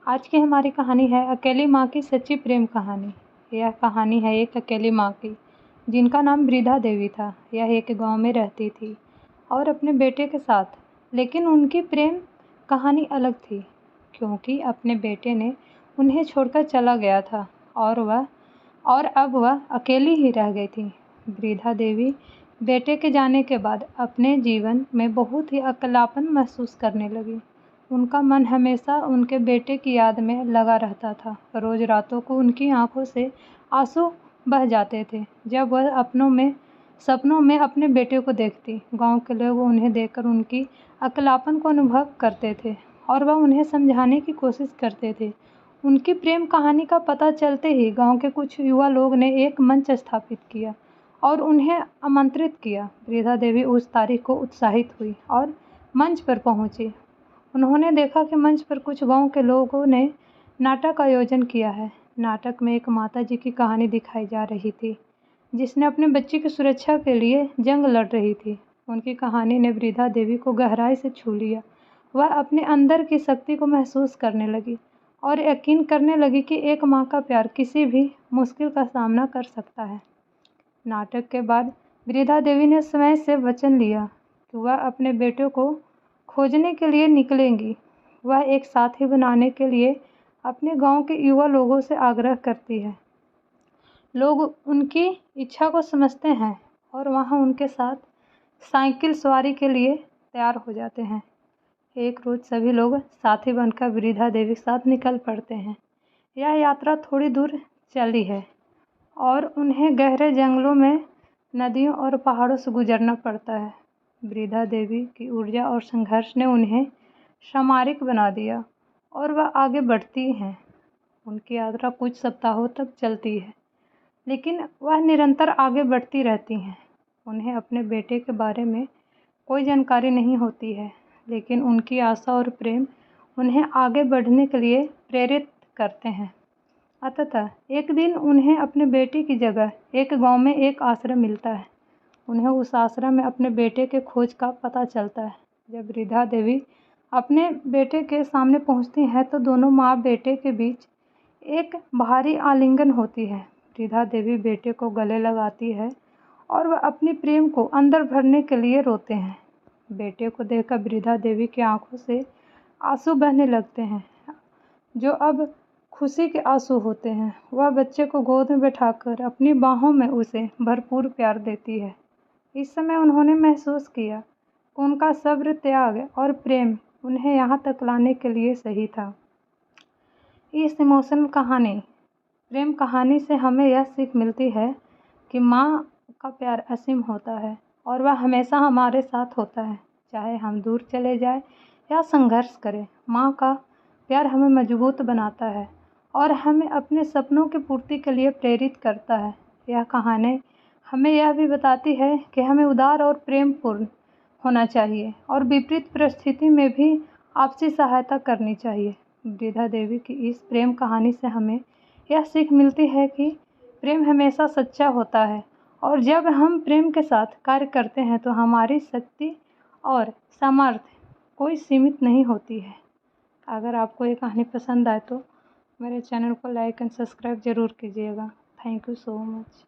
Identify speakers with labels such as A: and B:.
A: आज की हमारी कहानी है अकेली माँ की सच्ची प्रेम कहानी। यह कहानी है एक अकेली माँ की, जिनका नाम वृद्धा देवी था। यह एक गांव में रहती थी और अपने बेटे के साथ, लेकिन उनकी प्रेम कहानी अलग थी, क्योंकि अपने बेटे ने उन्हें छोड़कर चला गया था और अब वह अकेली ही रह गई थी। वृद्धा देवी बेटे के जाने के बाद अपने जीवन में बहुत ही अकेलापन महसूस करने लगी। उनका मन हमेशा उनके बेटे की याद में लगा रहता था। रोज रातों को उनकी आंखों से आंसू बह जाते थे जब वह सपनों में अपने बेटे को देखती। गांव के लोग उन्हें देखकर उनकी अकेलापन को अनुभव करते थे और वह उन्हें समझाने की कोशिश करते थे। उनकी प्रेम कहानी का पता चलते ही गांव के कुछ युवा लोग ने एक मंच स्थापित किया और उन्हें आमंत्रित किया। वृद्धा देवी उस तारीख को उत्साहित हुई और मंच पर पहुंची। उन्होंने देखा कि मंच पर कुछ गांव के लोगों ने नाटक आयोजन किया है। नाटक में एक माता जी की कहानी दिखाई जा रही थी, जिसने अपने बच्चे की सुरक्षा के लिए जंग लड़ रही थी। उनकी कहानी ने वृद्धा देवी को गहराई से छू लिया। वह अपने अंदर की शक्ति को महसूस करने लगी और यकीन करने लगी कि एक माँ का प्यार किसी भी मुश्किल का सामना कर सकता है। नाटक के बाद वृद्धा देवी ने स्वयं से वचन लिया कि वह अपने बेटे को खोजने के लिए निकलेंगी। वह एक साथी बनाने के लिए अपने गांव के युवा लोगों से आग्रह करती है। लोग उनकी इच्छा को समझते हैं और वहां उनके साथ साइकिल सवारी के लिए तैयार हो जाते हैं। एक रोज सभी लोग साथी बनकर वृद्धा देवी के साथ निकल पड़ते हैं। यह यात्रा थोड़ी दूर चली है और उन्हें गहरे जंगलों में, नदियों और पहाड़ों से गुजरना पड़ता है। वृद्धा देवी की ऊर्जा और संघर्ष ने उन्हें सामरिक बना दिया और वह आगे बढ़ती हैं। उनकी यात्रा कुछ सप्ताहों तक चलती है, लेकिन वह निरंतर आगे बढ़ती रहती हैं। उन्हें अपने बेटे के बारे में कोई जानकारी नहीं होती है, लेकिन उनकी आशा और प्रेम उन्हें आगे बढ़ने के लिए प्रेरित करते हैं। अतः एक दिन उन्हें अपने बेटे की जगह एक गांव में एक आश्रम मिलता है। उन्हें उस आश्रम में अपने बेटे के खोज का पता चलता है। जब वृद्धा देवी अपने बेटे के सामने पहुंचती हैं तो दोनों माँ बेटे के बीच एक भारी आलिंगन होती है। वृद्धा देवी बेटे को गले लगाती है और वह अपनी प्रेम को अंदर भरने के लिए रोते हैं। बेटे को देखकर वृद्धा देवी की आंखों से आंसू बहने लगते हैं, जो अब खुशी के आंसू होते हैं। वह बच्चे को गोद में बैठाकर अपनी बाहों में उसे भरपूर प्यार देती है। इस समय उन्होंने महसूस किया कि उनका सब्र, त्याग और प्रेम उन्हें यहाँ तक लाने के लिए सही था। इस इमोशनल प्रेम कहानी से हमें यह सीख मिलती है कि माँ का प्यार असीम होता है और वह हमेशा हमारे साथ होता है, चाहे हम दूर चले जाएं या संघर्ष करें। माँ का प्यार हमें मजबूत बनाता है और हमें अपने सपनों की पूर्ति के लिए प्रेरित करता है। यह कहानी हमें यह भी बताती है कि हमें उदार और प्रेमपूर्ण होना चाहिए और विपरीत परिस्थिति में भी आपसी सहायता करनी चाहिए। वृद्धा देवी की इस प्रेम कहानी से हमें यह सीख मिलती है कि प्रेम हमेशा सच्चा होता है और जब हम प्रेम के साथ कार्य करते हैं तो हमारी शक्ति और सामर्थ्य कोई सीमित नहीं होती है। अगर आपको ये कहानी पसंद आए तो मेरे चैनल को लाइक एंड सब्सक्राइब ज़रूर कीजिएगा। Thank you so much.